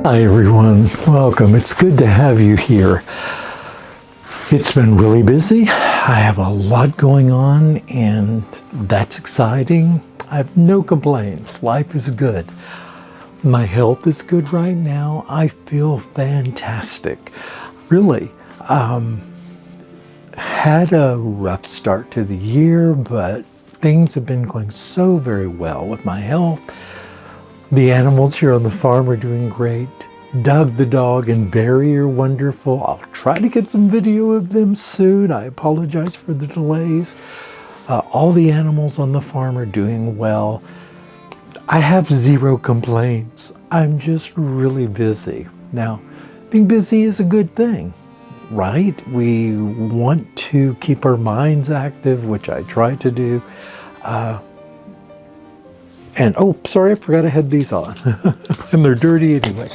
Hi everyone, welcome. It's good to have you here. It's been really busy. I have a lot going on and that's exciting. I have no complaints. Life is good. My health is good right now. I feel fantastic. Really, had a rough start to the year, but things have been going so very well with my health. The animals here on the farm are doing great. Doug the dog and Barry are wonderful. I'll try to get some video of them soon. I apologize for the delays. All the animals on the farm are doing well. I have zero complaints. I'm just really busy. Now, being busy is a good thing, right? We want to keep our minds active, which I try to do. And oh, sorry, I forgot I had these on. And they're dirty anyway.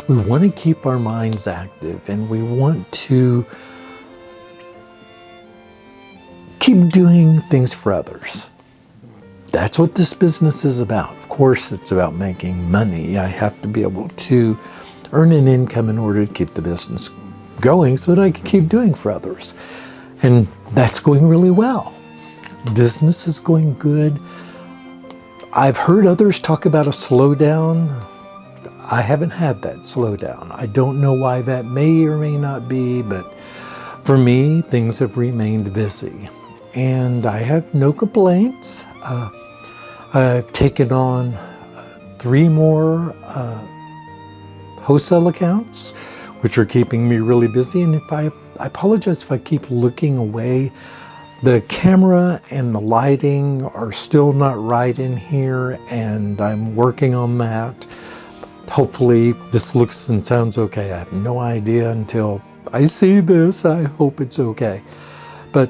We want to keep our minds active and we want to keep doing things for others. That's what this business is about. Of course, it's about making money. I have to be able to earn an income in order to keep the business going so that I can keep doing for others. And that's going really well. Business is going good. I've heard others talk about a slowdown. I haven't had that slowdown. I don't know why that may or may not be, but for me, things have remained busy. And I have no complaints. I've taken on 3 more wholesale accounts, which are keeping me really busy. And I apologize if I keep looking away. The camera and the lighting are still not right in here, and I'm working on that. Hopefully this looks and sounds okay. I have no idea until I see this. I hope it's okay. But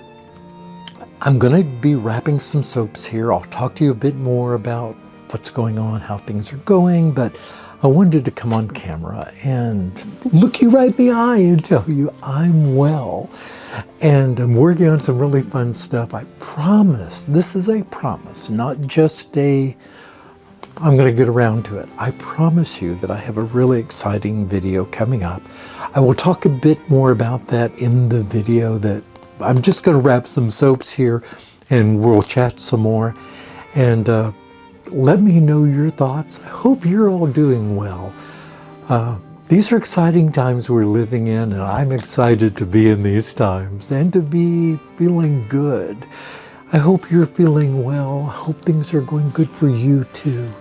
I'm gonna be wrapping some soaps here. I'll talk to you a bit more about what's going on, how things are going, but I wanted to come on camera and look you right in the eye and tell you I'm well. And I'm working on some really fun stuff. I promise, this is a promise, not just I'm gonna get around to it. I promise you that I have a really exciting video coming up. I will talk a bit more about that in the video. That I'm just gonna wrap some soaps here and we'll chat some more. And let me know your thoughts. I hope you're all doing well. These are exciting times we're living in, and I'm excited to be in these times and to be feeling good. I hope you're feeling well. I hope things are going good for you too.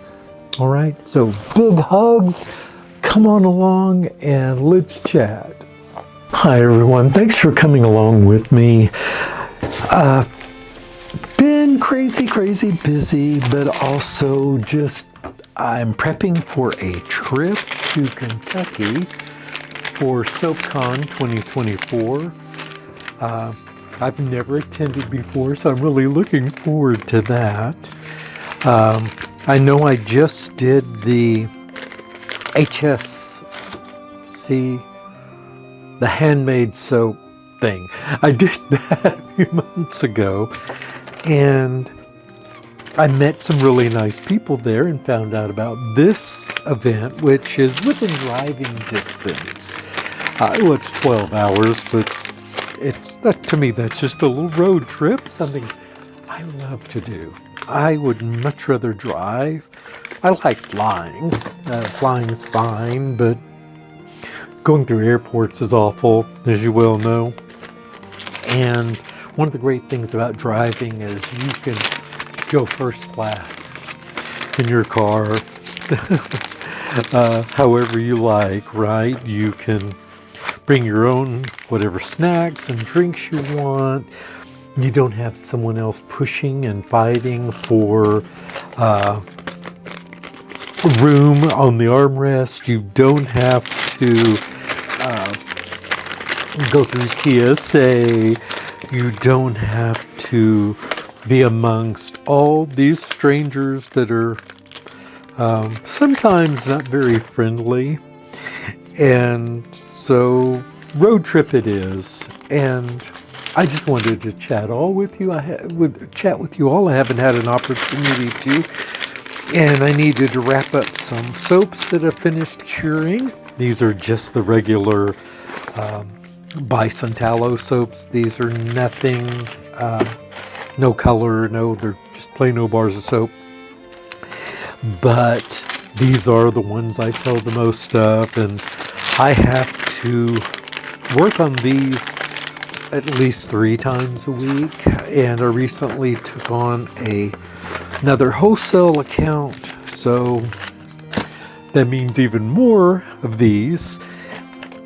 All right, so big hugs. Come on along and let's chat. Hi everyone, thanks for coming along with me. Been crazy busy, but also just I'm prepping for a trip to Kentucky for SoapCon 2024. I've never attended before, so I'm really looking forward to that. I know I just did the HSC, the handmade soap thing. I did that a few months ago, and I met some really nice people there and found out about this event, which is within driving distance. Well, it's 12 hours, but to me, that's just a little road trip, something I love to do. I would much rather drive. I like flying. Flying is fine, but going through airports is awful, as you well know. And one of the great things about driving is you can go first class in your car, however you like, right? You can bring your own whatever snacks and drinks you want. You don't have someone else pushing and fighting for room on the armrest. You don't have to go through TSA. You don't have to be amongst all these strangers that are sometimes not very friendly. And so road trip it is. And I just wanted to chat with you all. I haven't had an opportunity to. And I needed to wrap up some soaps that have finished curing. These are just the regular Bison tallow soaps. These are nothing, no color, they're just plain old bars of soap. But these are the ones I sell the most of, and I have to work on these at least 3 times a week. And I recently took on another wholesale account, so that means even more of these,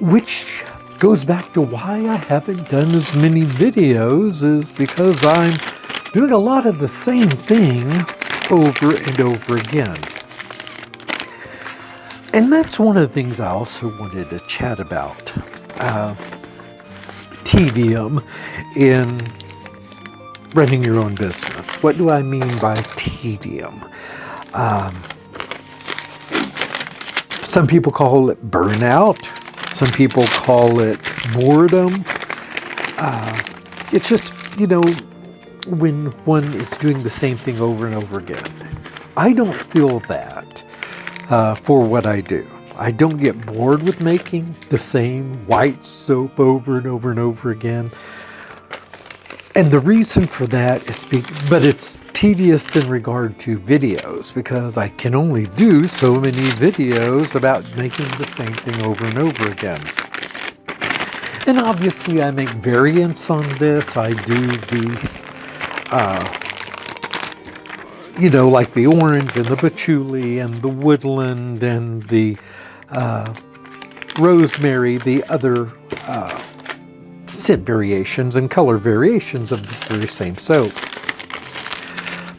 which goes back to why I haven't done as many videos, is because I'm doing a lot of the same thing over and over again. And that's one of the things I also wanted to chat about. Tedium in running your own business. What do I mean by tedium? Some people call it burnout. Some people call it boredom. It's just, when one is doing the same thing over and over again. I don't feel that for what I do. I don't get bored with making the same white soap over and over and over again. And the reason for that is, but it's tedious in regard to videos, because I can only do so many videos about making the same thing over and over again. And obviously I make variants on this. I do the, like the orange and the patchouli and the woodland and the rosemary, the other scent variations and color variations of this very same soap.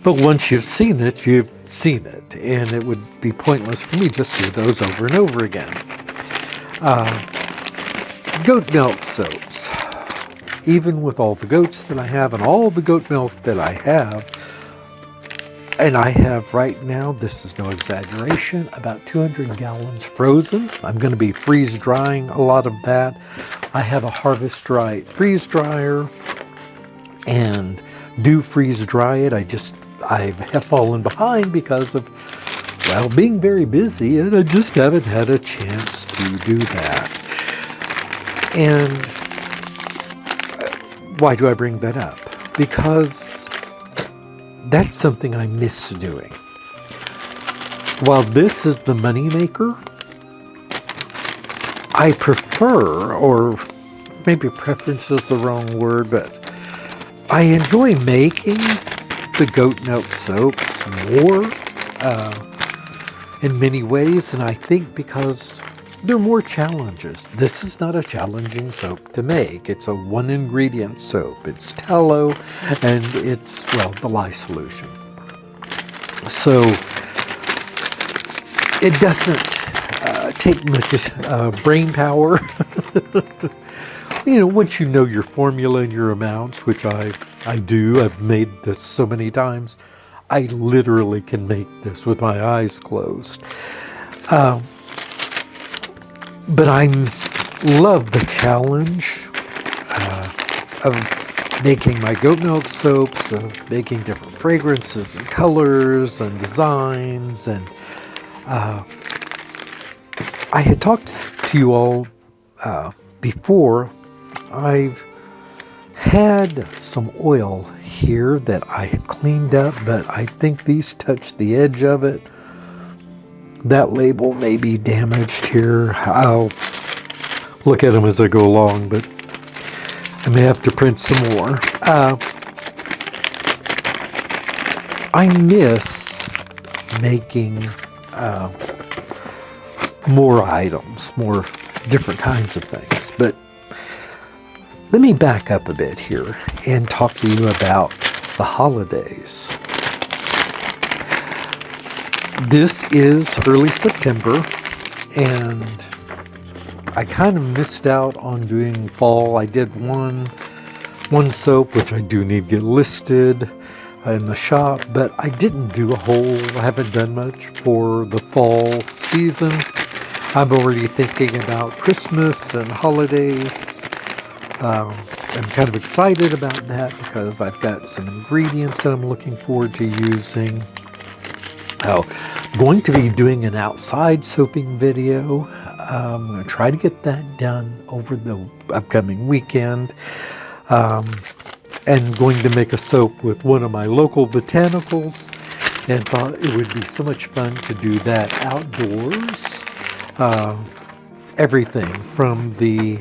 But once you've seen it, you've seen it, and it would be pointless for me just to do those over and over again. Goat milk soaps. Even with all the goats that I have and all the goat milk that I have, and I have right now, this is no exaggeration, about 200 gallons frozen. I'm going to be freeze drying a lot of that. I have a Harvest Dry freeze dryer and do freeze dry it. I have fallen behind because of, being very busy, and I just haven't had a chance to do that. And why do I bring that up? Because that's something I miss doing. While this is the money maker, I prefer, or maybe preference is the wrong word, but I enjoy making the goat milk soaps more in many ways, and I think because there are more challenges. This is not a challenging soap to make. It's a 1-ingredient soap. It's tallow, and it's, the lye solution. So it doesn't take much brain power. Once you know your formula and your amounts, which I do, I've made this so many times, I literally can make this with my eyes closed. But I love the challenge of making my goat milk soaps, of making different fragrances and colors and designs. And I had talked to you all before. I've had some oil here that I had cleaned up, but I think these touched the edge of it. That label may be damaged here. I'll look at them as I go along, but I may have to print some more. I miss making more items, more different kinds of things. But let me back up a bit here and talk to you about the holidays. This is early September, and I kind of missed out on doing fall. I did one soap, which I do need to get listed in the shop, but I didn't do I haven't done much for the fall season. I'm already thinking about Christmas and holidays. I'm kind of excited about that because I've got some ingredients that I'm looking forward to using. Oh, going to be doing an outside soaping video. I'm going to try to get that done over the upcoming weekend. And going to make a soap with one of my local botanicals, and thought it would be so much fun to do that outdoors. Everything from the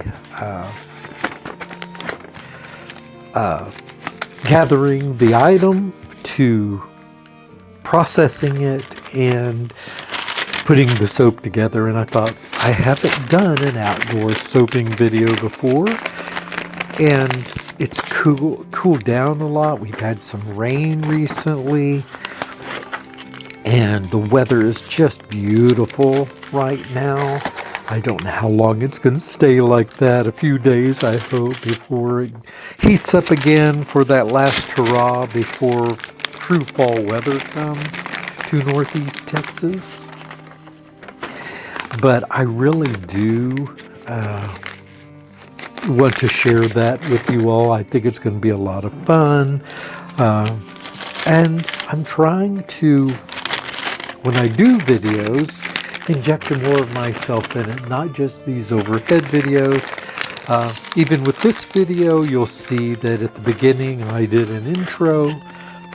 gathering the item to processing it and putting the soap together. And I thought, I haven't done an outdoor soaping video before, and it's cooled down a lot. We've had some rain recently, and the weather is just beautiful right now. I don't know how long it's going to stay like that. A few days, I hope, before it heats up again for that last hurrah before true fall weather comes to Northeast Texas. But I really do want to share that with you all. I think it's going to be a lot of fun. And I'm trying to, when I do videos, inject more of myself in it, not just these overhead videos. Even with this video, you'll see that at the beginning I did an intro.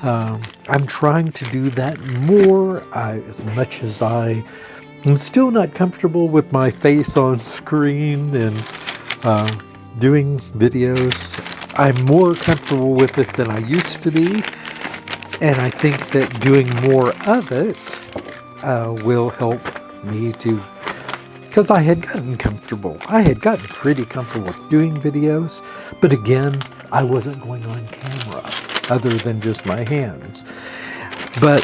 I'm trying to do that more, as much as I'm still not comfortable with my face on screen and doing videos. I'm more comfortable with it than I used to be, and I think that doing more of it will help me to, because I had gotten comfortable. I had gotten pretty comfortable with doing videos, but again, I wasn't going on camera other than just my hands. But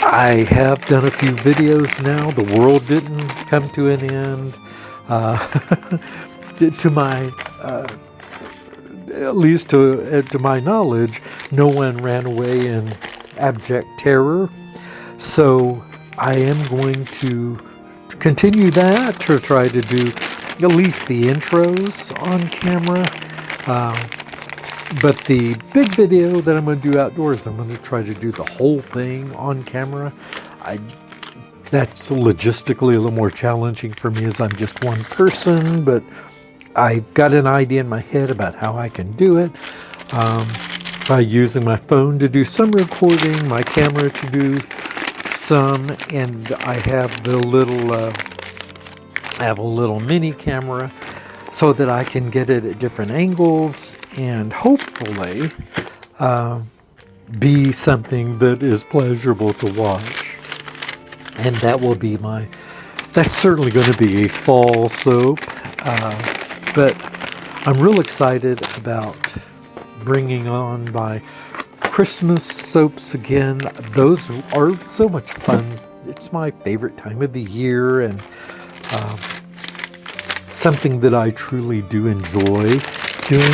I have done a few videos now. The world didn't come to an end. To my, at least to my knowledge, no one ran away in abject terror. So I am going to continue that, to try to do at least the intros on camera. But the big video that I'm going to do outdoors, I'm going to try to do the whole thing on camera. That's logistically a little more challenging for me, as I'm just one person, but I've got an idea in my head about how I can do it. By using my phone to do some recording, my camera to do some, and I have the little, I have a little mini camera so that I can get it at different angles and hopefully be something that is pleasurable to watch. And that will be that's certainly going to be a fall soap. But I'm real excited about bringing on my Christmas soaps again. Those are so much fun. It's my favorite time of the year, and something that I truly do enjoy doing.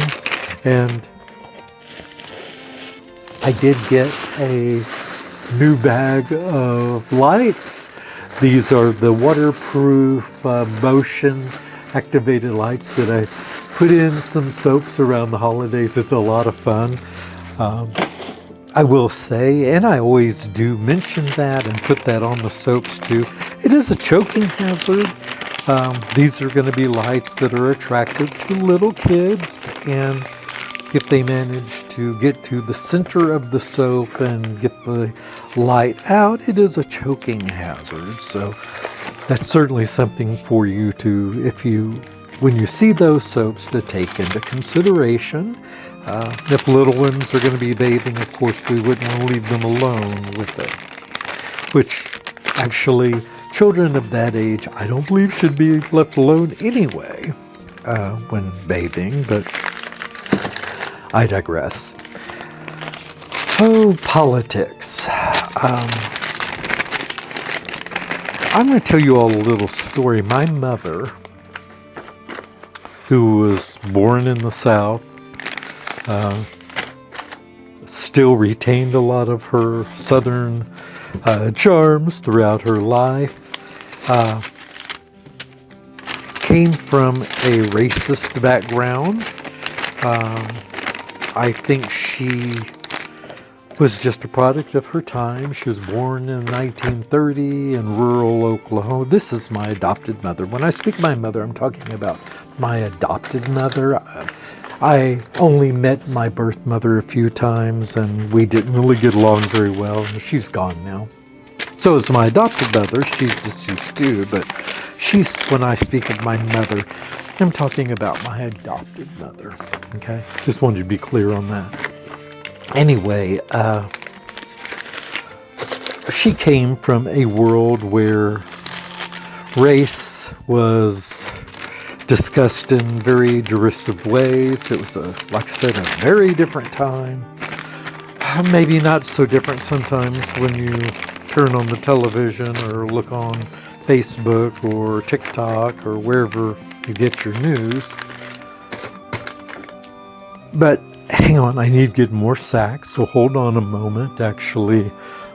And I did get a new bag of lights. These are the waterproof motion activated lights that I put in some soaps around the holidays. It's a lot of fun. I will say, and I always do mention that and put that on the soaps too, it is a choking hazard. These are going to be lights that are attractive to little kids, and if they manage to get to the center of the soap and get the light out, it is a choking hazard. So that's certainly something for you to, when you see those soaps, to take into consideration. If little ones are going to be bathing, of course, we wouldn't want to leave them alone with it. Which, actually, children of that age, I don't believe should be left alone anyway when bathing, but I digress. Oh, politics. I'm going to tell you all a little story. My mother, who was born in the South, still retained a lot of her Southern charms throughout her life, came from a racist background. I think she was just a product of her time. She was born in 1930 in rural Oklahoma. This is my adopted mother. When I speak of my mother, I'm talking about my adopted mother. I only met my birth mother a few times, and we didn't really get along very well. She's gone now. So is my adopted mother. She's deceased too, but when I speak of my mother, I'm talking about my adopted mother. Okay? Just wanted to be clear on that. Anyway, she came from a world where race was discussed in very derisive ways. It was, like I said, a very different time. Maybe not so different sometimes when you turn on the television or look on Facebook or TikTok or wherever you get your news. But hang on, I need to get more sax, so hold on a moment. Actually,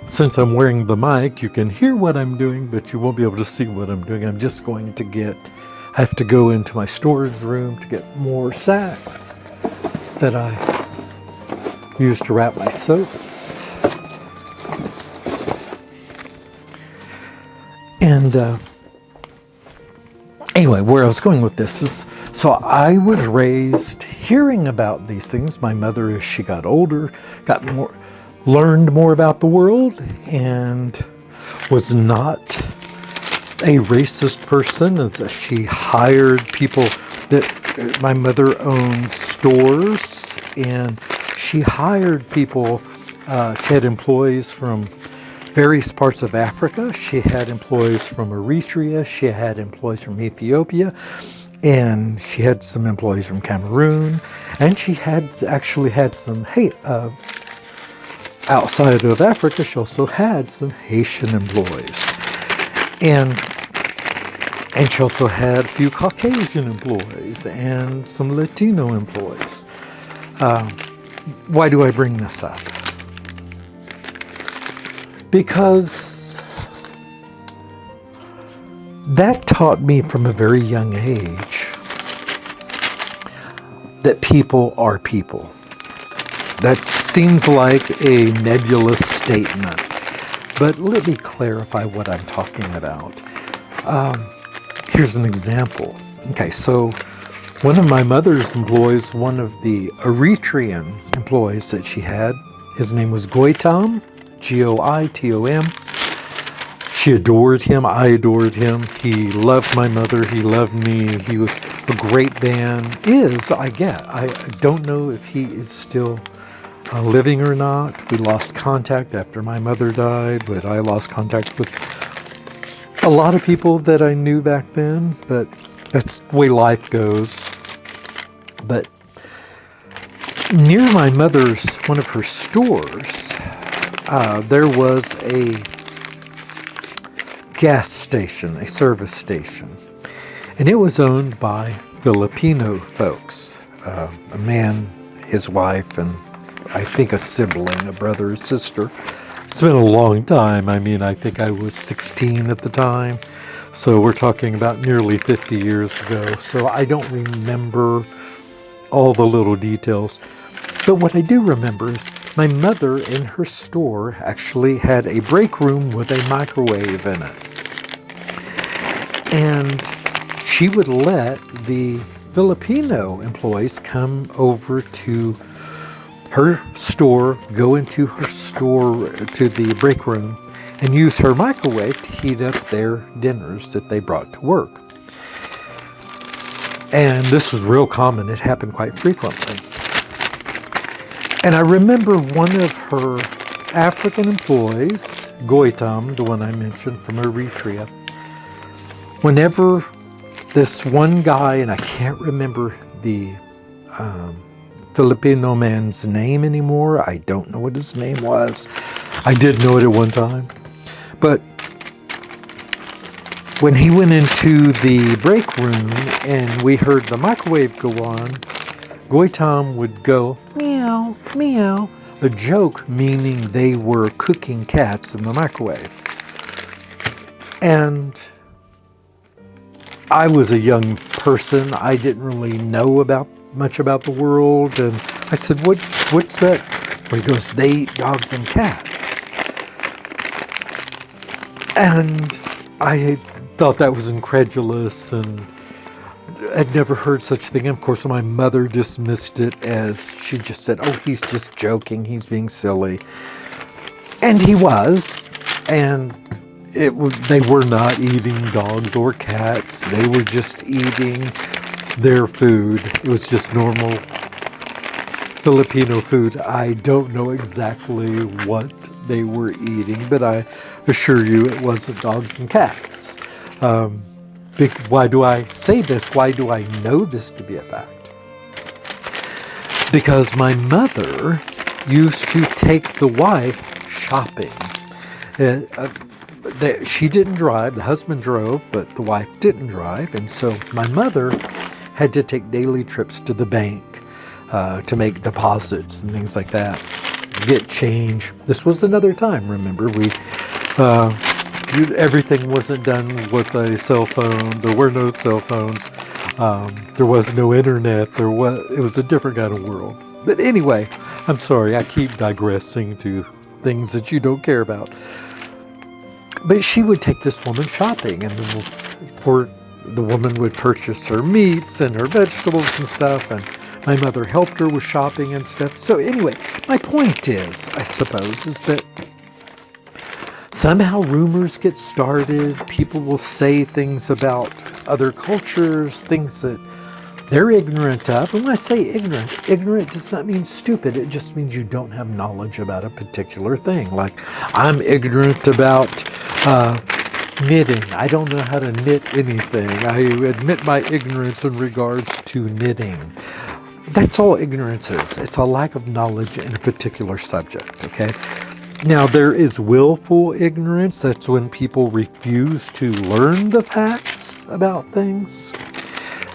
since I'm wearing the mic, you can hear what I'm doing, but you won't be able to see what I'm doing. I'm just going to I have to go into my storage room to get more sax that I use to wrap my soaps. And anyway, where I was going with this is, so I was raised hearing about these things. My mother, as she got older, learned more about the world, and was not a racist person, as she hired people that my mother owned stores, and she hired people. She had employees from various parts of Africa. She had employees from Eritrea. She had employees from Ethiopia. And she had some employees from Cameroon. And she actually had some, outside of Africa, she also had some Haitian employees. And she also had a few Caucasian employees and some Latino employees. Why do I bring this up? Because that taught me from a very young age that people are people. That seems like a nebulous statement, but let me clarify what I'm talking about. Here's an example. Okay, so one of my mother's employees, one of the Eritrean employees that she had, his name was Goitom, Goitom. She adored him. I adored him. He loved my mother. He loved me. He was a great man. I don't know if he is still living or not. We lost contact after my mother died, but I lost contact with a lot of people that I knew back then, but that's the way life goes. But near my mother's, one of her stores, there was a gas station, a service station, and it was owned by Filipino folks, a man, his wife, and I think a sibling, a brother or sister. It's been a long time. I mean, I think I was 16 at the time, so we're talking about nearly 50 years ago, so I don't remember all the little details. But what I do remember is my mother in her store actually had a break room with a microwave in it. And she would let the Filipino employees come over to her store, go into her store to the break room, and use her microwave to heat up their dinners that they brought to work. And this was real common. It happened quite frequently. And I remember one of her African employees, Goitom, the one I mentioned from Eritrea, whenever this one guy, and I can't remember the Filipino man's name anymore. I don't know what his name was. I did know it at one time. But when he went into the break room and we heard the microwave go on, Goitom would go, meow, meow, a joke meaning they were cooking cats in the microwave. And I was a young person. I didn't really know much about the world. And I said, what's that where he goes, they eat dogs and cats. And I thought that was incredulous and I'd never heard such a thing. And of course, my mother dismissed it as she just said, oh, he's just joking, he's being silly. And he was, and they were not eating dogs or cats. They were just eating their food. It was just normal Filipino food. I don't know exactly what they were eating, but I assure you it wasn't dogs and cats. Why do I say this? Why do I know this to be a fact? Because my mother used to take the wife shopping. She didn't drive, the husband drove, but the wife didn't drive. And so my mother had to take daily trips to the bank to make deposits and things like that, get change. This was another time, remember, everything wasn't done with a cell phone. There were no cell phones. There was no internet. It was a different kind of world. But anyway, I'm sorry, I keep digressing to things that you don't care about. But she would take this woman shopping, and the woman would purchase her meats and her vegetables and stuff, and my mother helped her with shopping and stuff. So anyway, my point is, I suppose, is that somehow rumors get started. People will say things about other cultures, things that they're ignorant of. And when I say ignorant does not mean stupid. It just means you don't have knowledge about a particular thing. Like, I'm ignorant about knitting. I don't know how to knit anything. I admit my ignorance in regards to knitting. That's all ignorance is. It's a lack of knowledge in a particular subject, okay? Now, there is willful ignorance. That's when people refuse to learn the facts about things.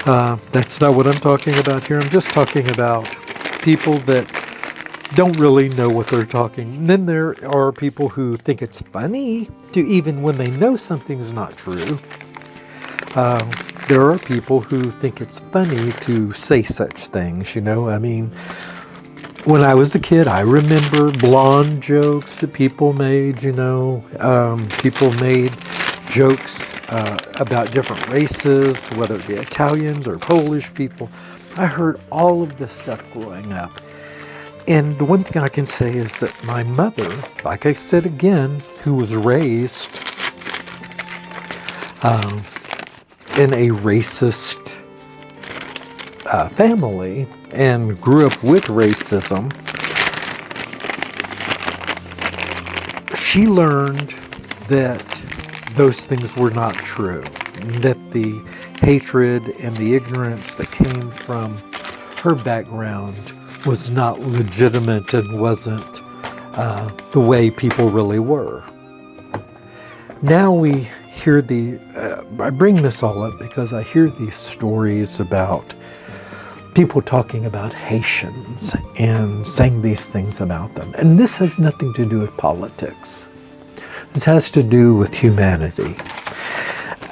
That's not what I'm talking about here. I'm just talking about people that don't really know what they're talking. And then there are people who think it's funny to, even when they know something's not true. There are people who think it's funny to say such things, you know. I mean, when I was a kid, I remember blonde jokes that people made, you know. People made jokes about different races, whether it be Italians or Polish people. I heard all of this stuff growing up. And the one thing I can say is that my mother, like I said again, who was raised in a racist family and grew up with racism, she learned that those things were not true, that the hatred and the ignorance that came from her background was not legitimate and wasn't the way people really were. Now we hear I bring this all up because I hear these stories about people talking about Haitians and saying these things about them. And this has nothing to do with politics. This has to do with humanity.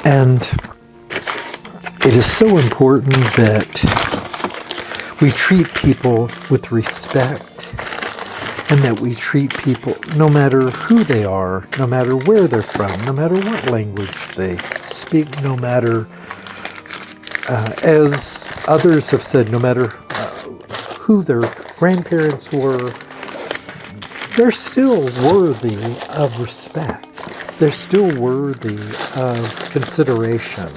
And it is so important that we treat people with respect and that we treat people, no matter who they are, no matter where they're from, no matter what language they speak, no matter, as others have said, no matter who their grandparents were, they're still worthy of respect. They're still worthy of consideration.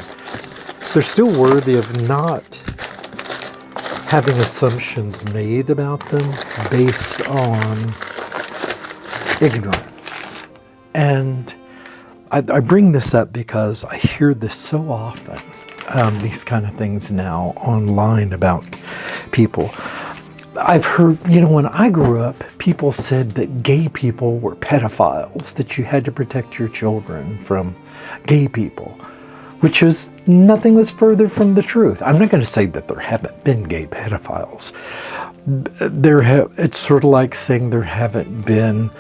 They're still worthy of not having assumptions made about them based on ignorance. And I bring this up because I hear this so often, these kind of things now online about people. I've heard, when I grew up, people said that gay people were pedophiles, that you had to protect your children from gay people, which is nothing was further from the truth. I'm not going to say that there haven't been gay pedophiles. It's sort of like saying there haven't been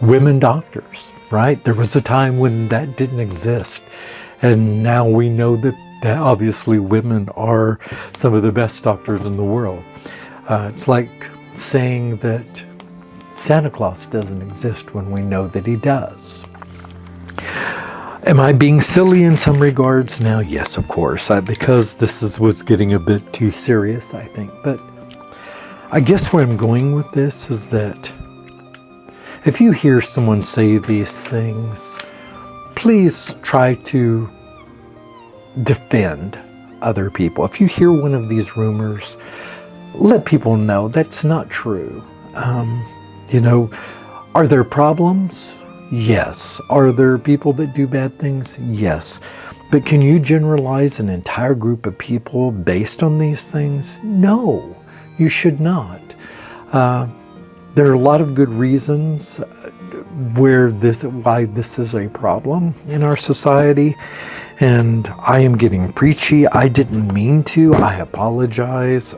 women doctors, right? There was a time when that didn't exist. And now we know that obviously women are some of the best doctors in the world. It's like saying that Santa Claus doesn't exist when we know that he does. Am I being silly in some regards now? Yes, of course, because this was getting a bit too serious, I think. But I guess where I'm going with this is that if you hear someone say these things, please try to defend other people. If you hear one of these rumors, let people know that's not true. Are there problems? Yes. Are there people that do bad things? Yes. But can you generalize an entire group of people based on these things? No, you should not. There are a lot of good reasons why this is a problem in our society. And I am getting preachy. I didn't mean to. I apologize.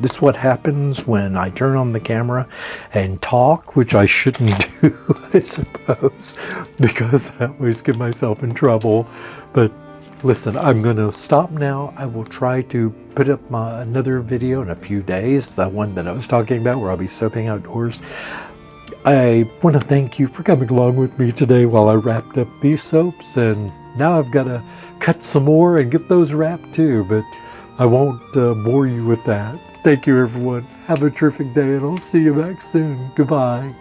This is what happens when I turn on the camera and talk, which I shouldn't do, I suppose, because I always get myself in trouble. But listen, I'm going to stop now. I will try to put up another video in a few days, the one that I was talking about where I'll be soaping outdoors. I want to thank you for coming along with me today while I wrapped up these soaps, and now I've got to cut some more and get those wrapped too, but I won't bore you with that. Thank you, everyone. Have a terrific day, and I'll see you back soon. Goodbye.